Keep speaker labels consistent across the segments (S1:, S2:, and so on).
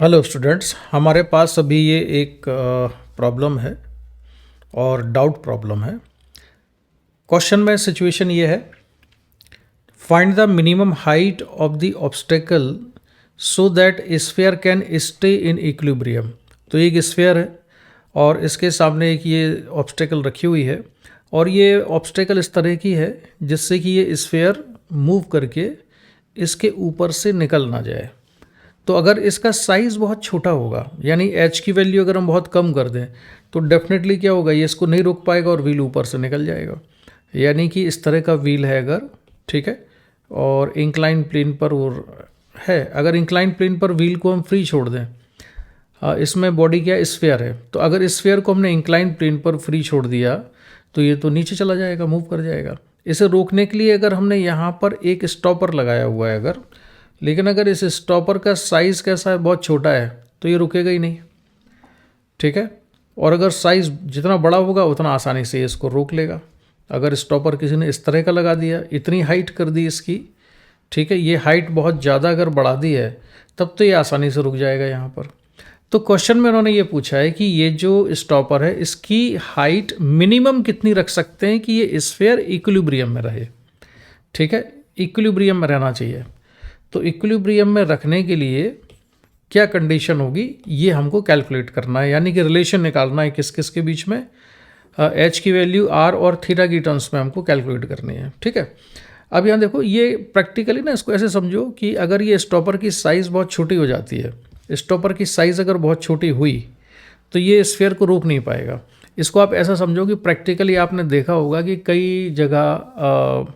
S1: Hello students, हमारे पास अभी ये एक प्रॉब्लम है और डाउट प्रॉब्लम है। क्वेश्चन में सिचुएशन ये है, find the minimum height of the obstacle so that sphere can stay in equilibrium. तो एक स्फीयर है और इसके सामने एक ये ऑब्स्टेकल रखी हुई है और ये ऑब्स्टेकल इस तरह की है जिससे कि ये स्फीयर मूव करके इसके ऊपर से निकल ना जाए। तो अगर इसका साइज़ बहुत छोटा होगा, यानी एच की वैल्यू अगर हम बहुत कम कर दें, तो डेफिनेटली क्या होगा, ये इसको नहीं रोक पाएगा और व्हील ऊपर से निकल जाएगा। यानी कि इस तरह का व्हील है अगर, ठीक है, और इंक्लाइन प्लेन पर वो है, अगर इंक्लाइन प्लेन पर व्हील को हम फ्री छोड़ दें, इसमें बॉडी क्या स्फीयर है, तो अगर स्फीयर को हमने इंक्लाइन प्लेन पर फ्री छोड़ दिया तो ये तो नीचे चला जाएगा, मूव कर जाएगा। इसे रोकने के लिए अगर हमने यहाँ पर एक स्टॉपर लगाया हुआ है अगर, लेकिन अगर इस स्टॉपर का साइज़ कैसा है, बहुत छोटा है, तो ये रुकेगा ही नहीं, ठीक है। और अगर साइज़ जितना बड़ा होगा उतना आसानी से इसको रोक लेगा। अगर स्टॉपर किसी ने इस तरह का लगा दिया, इतनी हाइट कर दी इसकी, ठीक है, ये हाइट बहुत ज़्यादा अगर बढ़ा दी है तब तो ये आसानी से रुक जाएगा यहाँ पर। तो क्वेश्चन में उन्होंने ये पूछा है कि ये जो स्टॉपर है इसकी हाइट मिनिमम कितनी रख सकते हैं कि ये स्फीयर इक्विलिब्रियम में रहे, ठीक है, इक्विलिब्रियम में रहना चाहिए। तो इक्विलिब्रियम में रखने के लिए क्या कंडीशन होगी, ये हमको कैलकुलेट करना है, यानी कि रिलेशन निकालना है किस किस के बीच में, एच की वैल्यू आर और थीटा की टर्म्स में हमको कैलकुलेट करनी है, ठीक है। अब यहाँ देखो, ये प्रैक्टिकली ना इसको ऐसे समझो कि अगर ये स्टॉपर की साइज़ बहुत छोटी हो जाती है, स्टॉपर की साइज़ अगर बहुत छोटी हुई तो ये स्फीयर को रोक नहीं पाएगा। इसको आप ऐसा समझो कि प्रैक्टिकली आपने देखा होगा कि कई जगह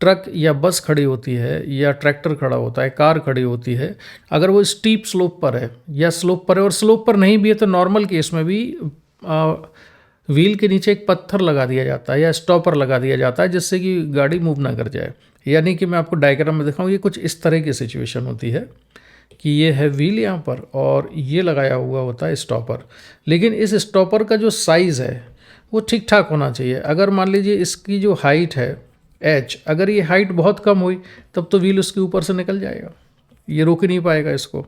S1: ट्रक या बस खड़ी होती है या ट्रैक्टर खड़ा होता है, कार खड़ी होती है, अगर वो स्टीप स्लोप पर है या स्लोप पर है, और स्लोप पर नहीं भी है तो नॉर्मल केस में भी व्हील के नीचे एक पत्थर लगा दिया जाता है या स्टॉपर लगा दिया जाता है जिससे कि गाड़ी मूव ना कर जाए। यानी कि मैं आपको डायग्राम में दिखाऊँ, ये कुछ इस तरह की सिचुएशन होती है कि ये है व्हील यहाँ पर और ये लगाया हुआ होता है स्टॉपर, लेकिन इस स्टॉपर का जो साइज़ है वो ठीक ठाक होना चाहिए। अगर मान लीजिए इसकी जो हाइट है एच, अगर ये हाइट बहुत कम हुई तब तो व्हील उसके ऊपर से निकल जाएगा, ये रोक ही नहीं पाएगा इसको।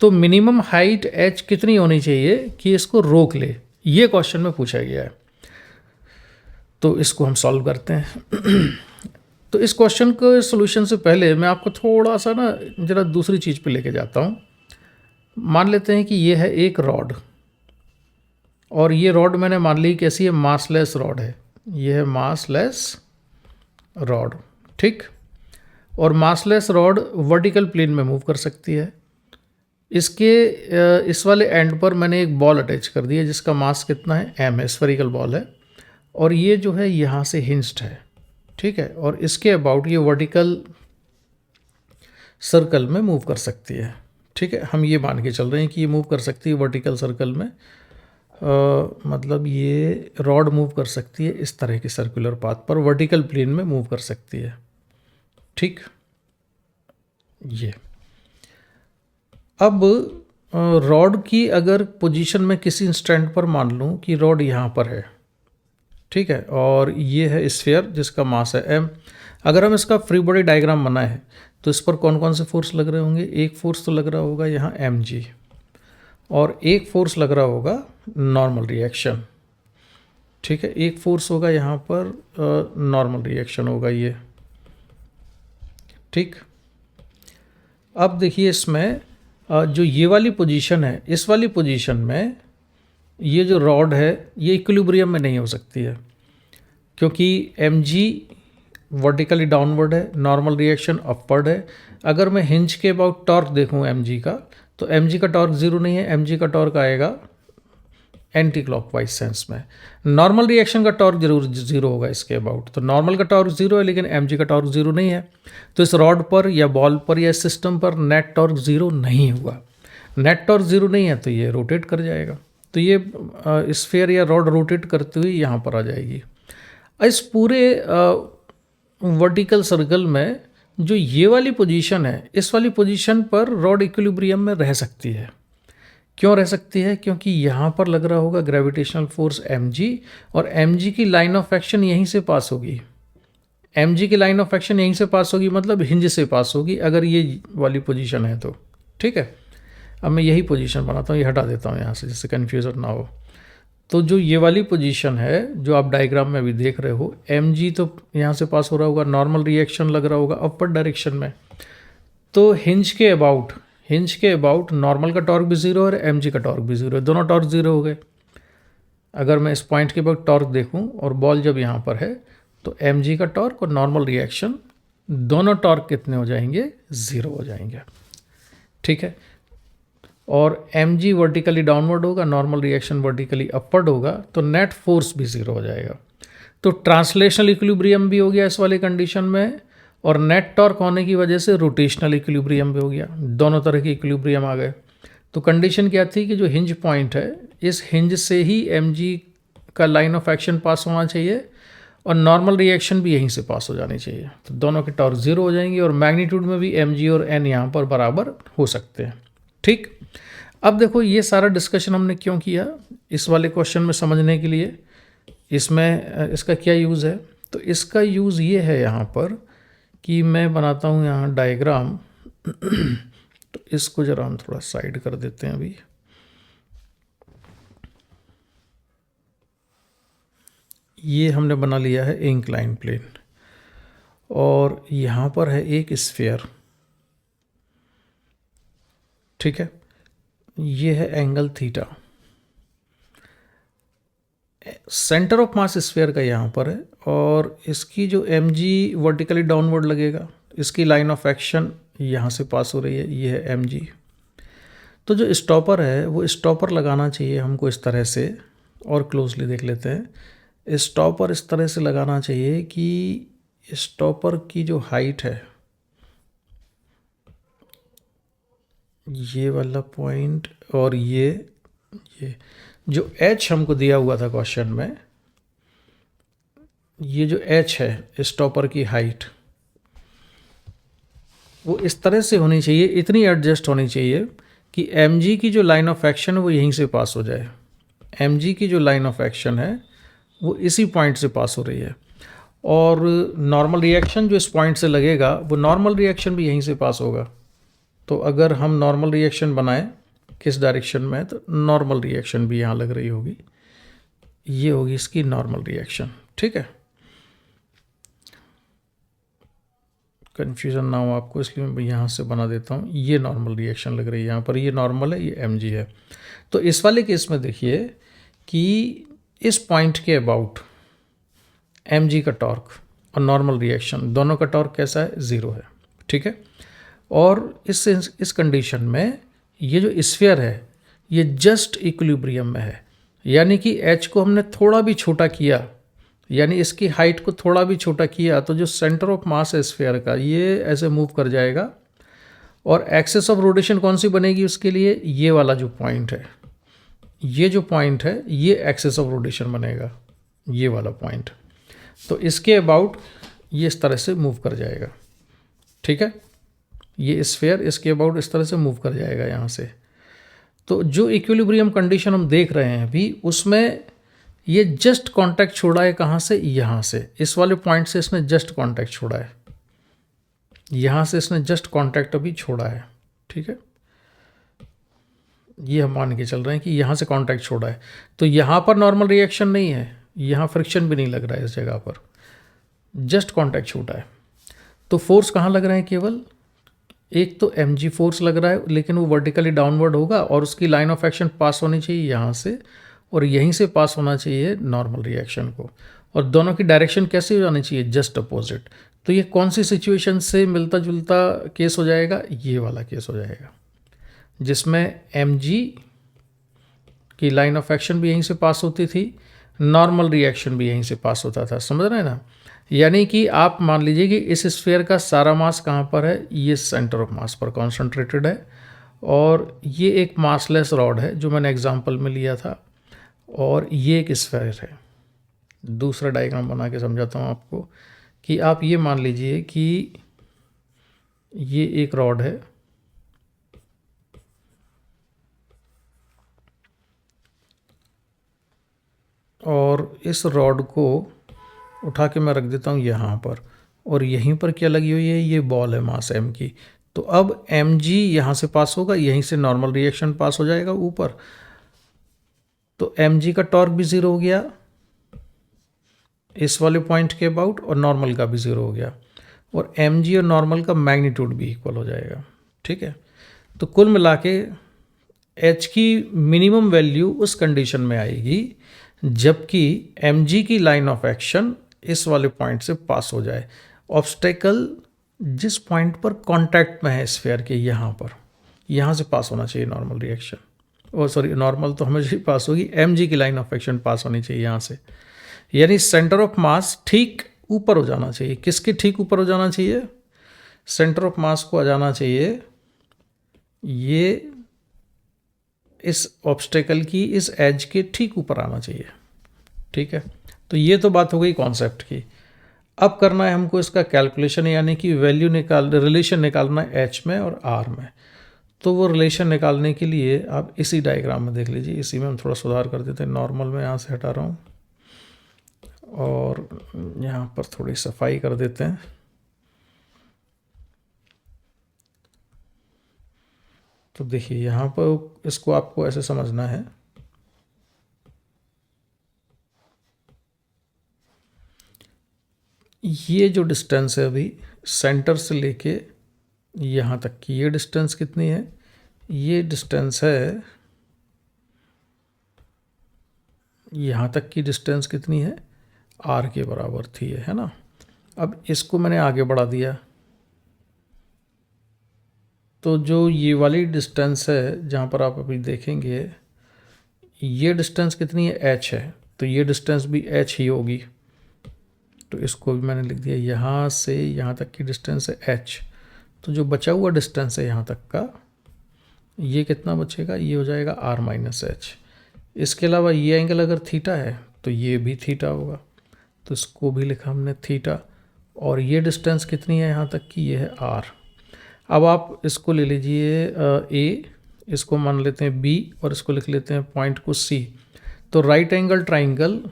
S1: तो मिनिमम हाइट एच कितनी होनी चाहिए कि इसको रोक ले, ये क्वेश्चन में पूछा गया है। तो इसको हम सॉल्व करते हैं। तो इस क्वेश्चन के सोल्यूशन से पहले मैं आपको थोड़ा सा ना जरा दूसरी चीज़ पे लेके जाता हूँ। मान लेते हैं कि ये है एक रॉड, और ये रॉड मैंने मान ली कैसी है, मासलेस रॉड है, ये है मासलेस रॉड, ठीक। और मासलेस रॉड वर्टिकल प्लेन में मूव कर सकती है। इसके इस वाले एंड पर मैंने एक बॉल अटैच कर दी है जिसका मास कितना है, एम है, स्फेरिकल बॉल है, और ये जो है यहाँ से हिंज्ड है, ठीक है। और इसके अबाउट ये वर्टिकल सर्कल में मूव कर सकती है, ठीक है। हम ये मान के चल रहे हैं कि ये मूव कर सकती है वर्टिकल सर्कल में, मतलब ये रॉड मूव कर सकती है इस तरह के सर्कुलर पाथ पर, वर्टिकल प्लेन में मूव कर सकती है, ठीक। ये अब रॉड की अगर पोजीशन में किसी इंस्टेंट पर मान लूँ कि रॉड यहाँ पर है, ठीक है, और ये है स्फीयर जिसका मास है एम। अगर हम इसका फ्री बॉडी डायग्राम बनाए हैं तो इस पर कौन कौन से फोर्स लग रहे होंगे, एक फोर्स तो लग रहा होगा यहाँ एम जी, और एक फोर्स लग रहा होगा नॉर्मल रिएक्शन, ठीक है, एक फोर्स होगा यहाँ पर नॉर्मल रिएक्शन होगा ये, ठीक। अब देखिए इसमें जो ये वाली पोजीशन है, इस वाली पोजीशन में ये जो रॉड है ये इक्विलिब्रियम में नहीं हो सकती है, क्योंकि एम जी वर्टिकली डाउनवर्ड है, नॉर्मल रिएक्शन अपवर्ड है। अगर मैं हिंज के अबाउट टॉर्क देखूँ एम जी का, तो एम जी का टॉर्क जीरो नहीं है, एम जी का टॉर्क आएगा एंटी क्लॉकवाइज सेंस में। नॉर्मल रिएक्शन का टॉर्क जरूर जीरो होगा इसके अबाउट, तो नॉर्मल का टॉर्क जीरो है लेकिन एम जी का टॉर्क जीरो नहीं है। तो इस रॉड पर या बॉल पर या सिस्टम पर नेट टॉर्क जीरो नहीं हुआ, नेट टॉर्क जीरो नहीं है तो ये रोटेट कर जाएगा, तो ये स्फीयर या रॉड रोटेट करते हुए यहाँ पर आ जाएगी। इस पूरे वर्टिकल सर्कल में जो ये वाली पोजीशन है, इस वाली पोजीशन पर रॉड इक्विलिब्रियम में रह सकती है। क्यों रह सकती है, क्योंकि यहाँ पर लग रहा होगा ग्रेविटेशनल फोर्स mg, और mg की लाइन ऑफ एक्शन यहीं से पास होगी, mg की लाइन ऑफ एक्शन यहीं से पास होगी, मतलब हिंज से पास होगी अगर ये वाली पोजीशन है तो, ठीक है। अब मैं यही पोजीशन बनाता हूँ, ये हटा देता हूँ यहाँ से जिससे कन्फ्यूज़न ना हो। तो जो ये वाली पोजीशन है जो आप डायग्राम में अभी देख रहे हो, mg तो यहाँ से पास हो रहा होगा, नॉर्मल रिएक्शन लग रहा होगा अपवर्ड डायरेक्शन में। तो हिंज के अबाउट नॉर्मल का टॉर्क भी ज़ीरो और mg का टॉर्क भी ज़ीरो है, दोनों टॉर्क ज़ीरो हो गए। अगर मैं इस पॉइंट के बाद टॉर्क देखूं और बॉल जब यहाँ पर है तो mg का टॉर्क और नॉर्मल रिएक्शन दोनों टॉर्क कितने हो जाएंगे, ज़ीरो हो जाएंगे। ठीक है, और mg वर्टिकली डाउनवर्ड होगा, नॉर्मल रिएक्शन वर्टिकली अपवर्ड होगा, तो नेट फोर्स भी ज़ीरो हो जाएगा। तो ट्रांसलेशनल इक्विलिब्रियम भी हो गया इस वाले कंडीशन में, और नेट टॉर्क होने की वजह से रोटेशनल इक्विलिब्रियम भी हो गया, दोनों तरह के इक्विलिब्रियम आ गए। तो कंडीशन क्या थी कि जो हिंज पॉइंट है, इस हिंज से ही mg का लाइन ऑफ एक्शन पास होना चाहिए और नॉर्मल रिएक्शन भी यहीं से पास हो जानी चाहिए। तो दोनों के टॉर्क ज़ीरो हो जाएंगे और मैग्नीट्यूड में भी mg और n यहाँ पर बराबर हो सकते हैं। ठीक, अब देखो ये सारा डिस्कशन हमने क्यों किया, इस वाले क्वेश्चन में समझने के लिए। इसमें इसका क्या यूज़ है, तो इसका यूज़ ये है यहाँ पर कि मैं बनाता हूँ यहाँ डायग्राम। तो इसको ज़रा हम थोड़ा साइड कर देते हैं अभी। ये हमने बना लिया है इंक्लाइन प्लेन और यहाँ पर है एक स्फीयर। ठीक है, ये है angle theta. Centre of mass sphere का यहाँ पर है और इसकी जो mg वर्टिकली डाउनवर्ड लगेगा, इसकी लाइन ऑफ एक्शन यहाँ से पास हो रही है, ये है mg। तो जो स्टॉपर है वो स्टॉपर लगाना चाहिए हमको इस तरह से, और क्लोजली देख लेते हैं। स्टॉपर इस तरह से लगाना चाहिए कि स्टॉपर की जो हाइट है, ये वाला पॉइंट और ये जो h हमको दिया हुआ था क्वेश्चन में, ये जो h है स्टॉपर की हाइट, वो इस तरह से होनी चाहिए, इतनी एडजस्ट होनी चाहिए कि mg की जो लाइन ऑफ एक्शन है वो यहीं से पास हो जाए। mg की जो लाइन ऑफ एक्शन है वो इसी पॉइंट से पास हो रही है, और नॉर्मल रिएक्शन जो इस पॉइंट से लगेगा वो नॉर्मल रिएक्शन भी यहीं से पास होगा। तो अगर हम नॉर्मल रिएक्शन बनाएं किस डायरेक्शन में, तो नॉर्मल रिएक्शन भी यहाँ लग रही होगी, ये होगी इसकी नॉर्मल रिएक्शन। ठीक है, कन्फ्यूज़न ना हो आपको इसलिए मैं यहाँ से बना देता हूँ। ये नॉर्मल रिएक्शन लग रही है यहाँ पर, ये नॉर्मल है, ये mg है। तो इस वाले केस में देखिए कि इस पॉइंट के अबाउट mg का टॉर्क और नॉर्मल रिएक्शन दोनों का टॉर्क कैसा है, ज़ीरो है। ठीक है, और इस कंडीशन में ये जो स्फीयर है ये जस्ट इक्विलिब्रियम में है, यानी कि h को हमने थोड़ा भी छोटा किया, यानी इसकी हाइट को थोड़ा भी छोटा किया, तो जो सेंटर ऑफ मास है स्फीयर का ये ऐसे मूव कर जाएगा, और एक्सिस ऑफ रोटेशन कौन सी बनेगी उसके लिए, ये वाला जो पॉइंट है, ये जो पॉइंट है ये एक्सिस ऑफ रोटेशन बनेगा, ये वाला पॉइंट। तो इसके अबाउट ये इस तरह से मूव कर जाएगा। ठीक है, ये स्फीयर इसके अबाउट इस तरह से मूव कर जाएगा यहाँ से। तो जो इक्विलिब्रियम कंडीशन हम देख रहे हैं अभी, उसमें ये जस्ट कांटेक्ट छोड़ा है, कहाँ से, यहाँ से, इस वाले पॉइंट से इसने जस्ट कांटेक्ट छोड़ा है, यहाँ से इसने जस्ट कांटेक्ट अभी छोड़ा है। ठीक है, ये हम मान के चल रहे हैं कि यहाँ से कांटेक्ट छोड़ा है, तो यहाँ पर नॉर्मल रिएक्शन नहीं है, यहाँ फ्रिक्शन भी नहीं लग रहा है इस जगह पर, जस्ट कांटेक्ट छूटा है। तो फोर्स कहाँ लग रहे हैं, केवल एक तो mg फोर्स लग रहा है, लेकिन वो वर्टिकली डाउनवर्ड होगा और उसकी लाइन ऑफ एक्शन पास होनी चाहिए यहाँ से, और यहीं से पास होना चाहिए नॉर्मल रिएक्शन को, और दोनों की डायरेक्शन कैसी हो जानी चाहिए, जस्ट अपोजिट। तो ये कौन सी सिचुएशन से मिलता जुलता केस हो जाएगा, ये वाला केस हो जाएगा, जिसमें mg की लाइन ऑफ एक्शन भी यहीं से पास होती थी, नॉर्मल रिएक्शन भी यहीं से पास होता था। समझ रहे हैं ना, यानी कि आप मान लीजिए कि इस स्फीयर का सारा मास कहाँ पर है, ये सेंटर ऑफ मास पर कॉन्सेंट्रेटेड है, और ये एक मासलेस रॉड है जो मैंने एग्जांपल में लिया था, और ये एक स्फीयर है। दूसरा डायग्राम बना के समझाता हूँ आपको कि आप ये मान लीजिए कि ये एक रॉड है, और इस रॉड को उठा के मैं रख देता हूँ यहाँ पर, और यहीं पर क्या लगी हुई है, ये बॉल है मास m की। तो अब एम जी यहाँ से पास होगा, यहीं से नॉर्मल रिएक्शन पास हो जाएगा ऊपर, तो एम जी का टॉर्क भी ज़ीरो हो गया इस वाले पॉइंट के अबाउट, और नॉर्मल का भी ज़ीरो हो गया, और एम जी और नॉर्मल का मैग्नीट्यूड भी इक्वल हो जाएगा। ठीक है, तो कुल मिला के एच की मिनिमम वैल्यू उस कंडीशन में आएगी जबकि एम जी की लाइन ऑफ एक्शन इस वाले पॉइंट से पास हो जाए। ऑब्स्टेकल जिस पॉइंट पर कांटेक्ट में है स्फीयर के, यहाँ से पास होना चाहिए नॉर्मल रिएक्शन, और सॉरी नॉर्मल तो हमेशा ही पास होगी, एम जी की लाइन ऑफ एक्शन पास होनी चाहिए यहाँ से, यानी सेंटर ऑफ मास ठीक ऊपर हो जाना चाहिए। किसके ठीक ऊपर हो जाना चाहिए? सेंटर ऑफ मास को आ जाना चाहिए ये इस ऑब्स्टेकल की इस एज के ठीक ऊपर आना चाहिए। ठीक है, तो ये तो बात हो गई कॉन्सेप्ट की। अब करना है हमको इसका कैलकुलेशन, यानी कि वैल्यू रिलेशन निकालना है एच में और आर में। तो वो रिलेशन निकालने के लिए आप इसी डायग्राम में देख लीजिए, इसी में हम थोड़ा सुधार कर देते हैं। नॉर्मल में यहाँ से हटा रहा हूँ और यहाँ पर थोड़ी सफाई कर देते हैं। तो देखिए यहाँ पर इसको आपको ऐसे समझना है, ये जो डिस्टेंस है अभी सेंटर से लेके यहाँ तक की, ये डिस्टेंस कितनी है? ये डिस्टेंस है, यहाँ तक की डिस्टेंस कितनी है? आर के बराबर थी, है ना। अब इसको मैंने आगे बढ़ा दिया, तो जो ये वाली डिस्टेंस है जहाँ पर आप अभी देखेंगे, ये डिस्टेंस कितनी है? एच है, तो ये डिस्टेंस भी एच ही होगी। तो इसको भी मैंने लिख दिया, यहाँ से यहाँ तक की डिस्टेंस है एच, तो जो बचा हुआ डिस्टेंस है यहाँ तक का, ये कितना बचेगा? ये हो जाएगा आर माइनस एच। इसके अलावा ये एंगल अगर थीटा है तो ये भी थीटा होगा, तो इसको भी लिखा हमने थीटा। और ये डिस्टेंस कितनी है यहाँ तक की? ये है आर। अब आप इसको ले लीजिए ए, इसको मान लेते हैं बी, और इसको लिख लेते हैं पॉइंट को सी। तो right angle triangle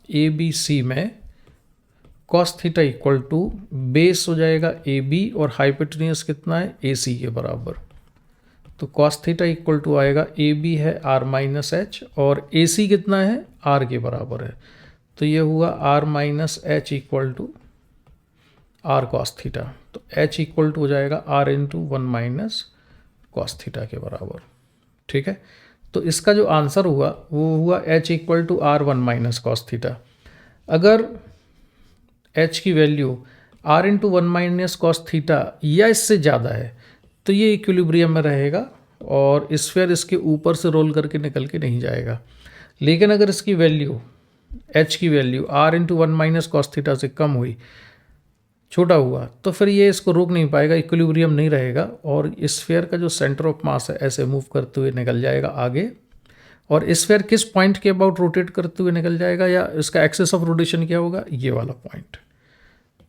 S1: A B C में cos theta equal to base हो जाएगा ए बी, और हाइपोटेन्यूस कितना है? ए सी के बराबर। तो कॉस थीटा इक्वल टू आएगा, ए बी है आर माइनस एच और ए सी कितना है? आर के बराबर है। तो ये हुआ R minus H equal to R cos theta. तो एच इक्वल टू हो जाएगा R into one minus cos theta के बराबर। ठीक है, तो इसका जो आंसर हुआ वो हुआ H equal to R one minus cos theta. अगर एच की value R into one minus cos theta या इससे ज़्यादा है तो ये इक्विलिब्रियम में रहेगा और स्फीयर इसके ऊपर से रोल करके निकल के नहीं जाएगा। लेकिन अगर इसकी वैल्यू एच की value R into one minus cos theta से कम हुई, छोटा हुआ, तो फिर ये इसको रोक नहीं पाएगा, इक्विलिब्रियम नहीं रहेगा और स्फीयर का जो सेंटर ऑफ मास है ऐसे मूव करते हुए निकल जाएगा आगे। और स्फीयर किस पॉइंट के अबाउट रोटेट करते हुए निकल जाएगा, या इसका एक्सिस ऑफ रोटेशन क्या होगा? ये वाला पॉइंट।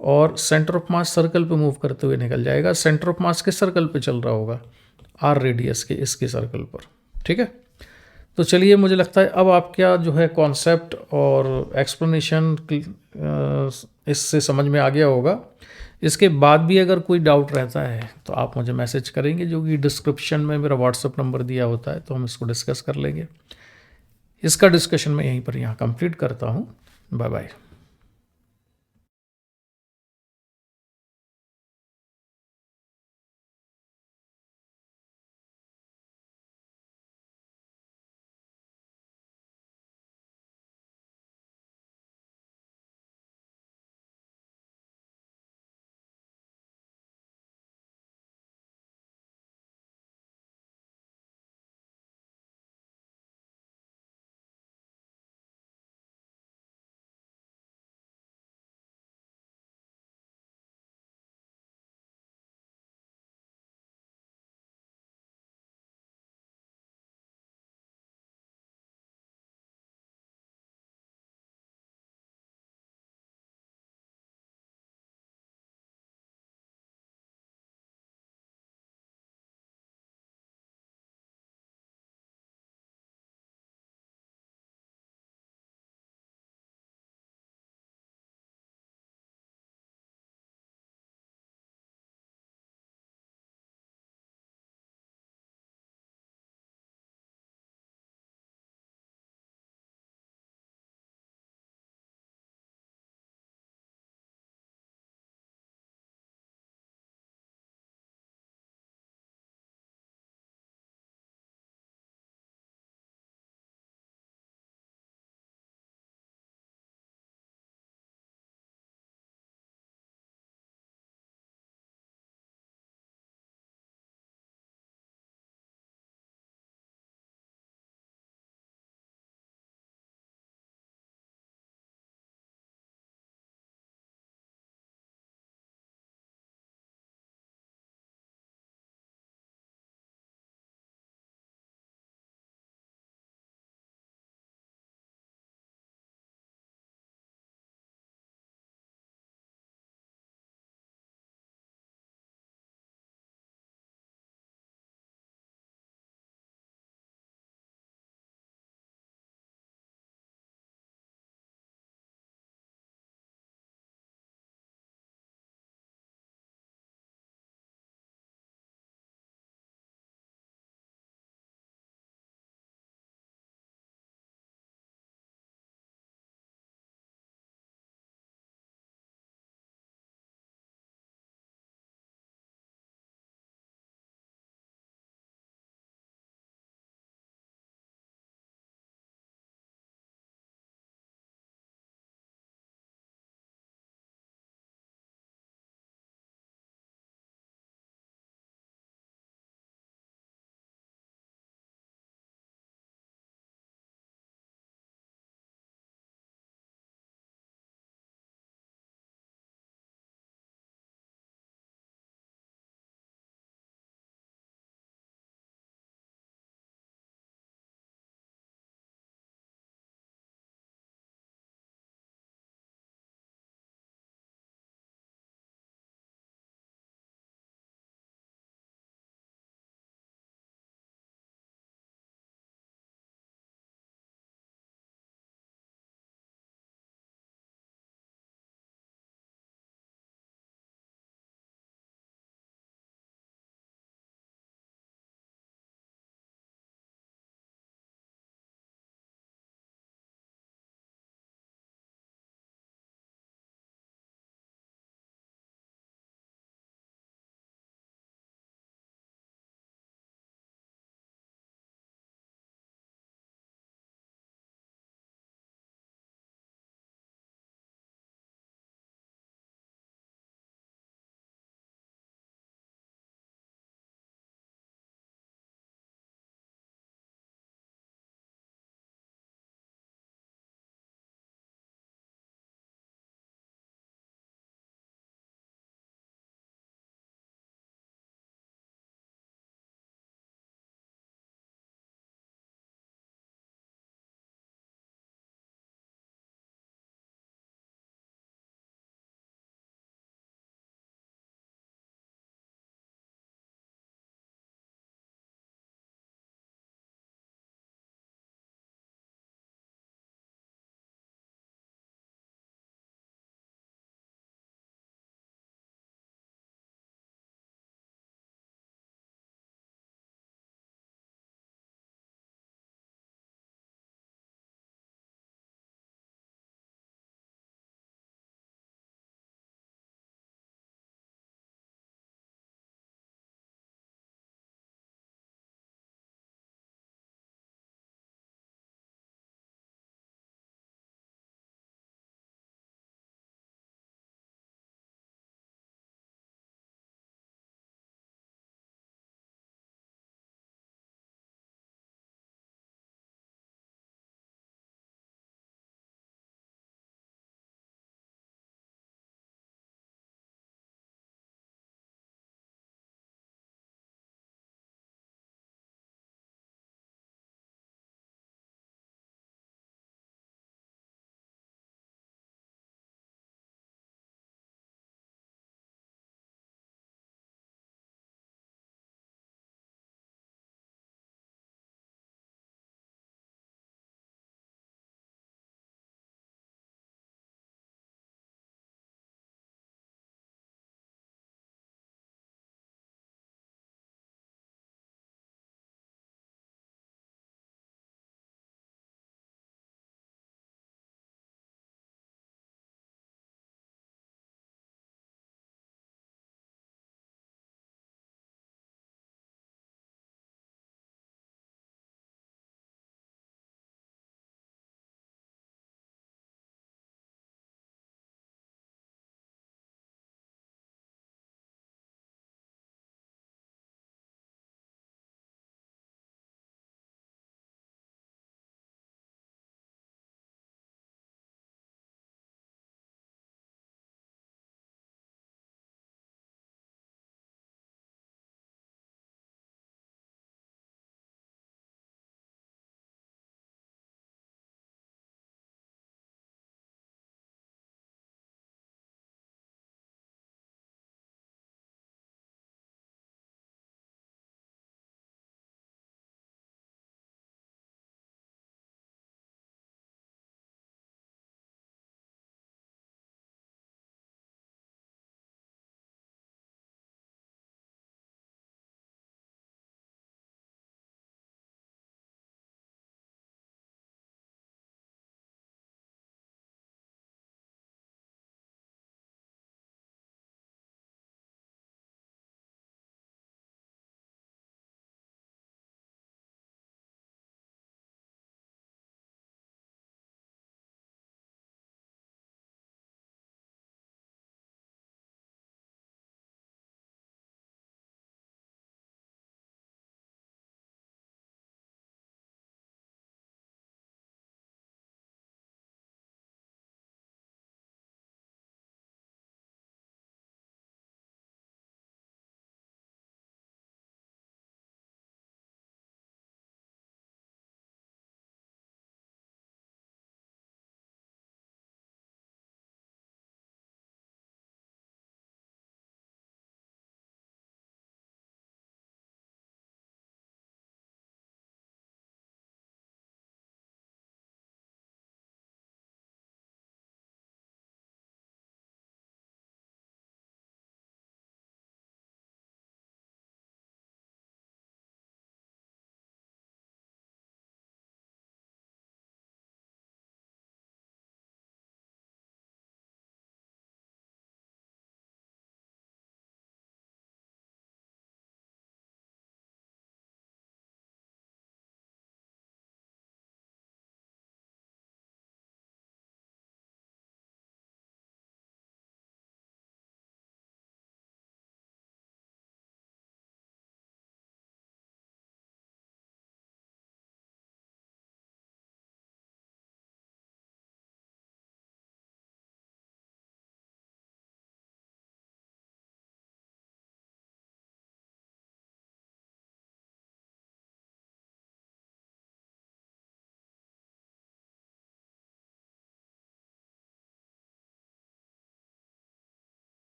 S1: और सेंटर ऑफ मास सर्कल पे मूव करते हुए निकल जाएगा। सेंटर ऑफ मास किस सर्कल पे चल रहा होगा? आर रेडियस के इसके सर्कल पर। ठीक है, तो चलिए, मुझे लगता है अब आपका जो है कॉन्सेप्ट और एक्सप्लेनेशन इससे समझ में आ गया होगा। इसके बाद भी अगर कोई डाउट रहता है तो आप मुझे मैसेज करेंगे, जो कि डिस्क्रिप्शन में मेरा व्हाट्सअप नंबर दिया होता है, तो हम इसको डिस्कस कर लेंगे। इसका डिस्कशन मैं यहीं पर कंप्लीट करता हूँ। Bye bye.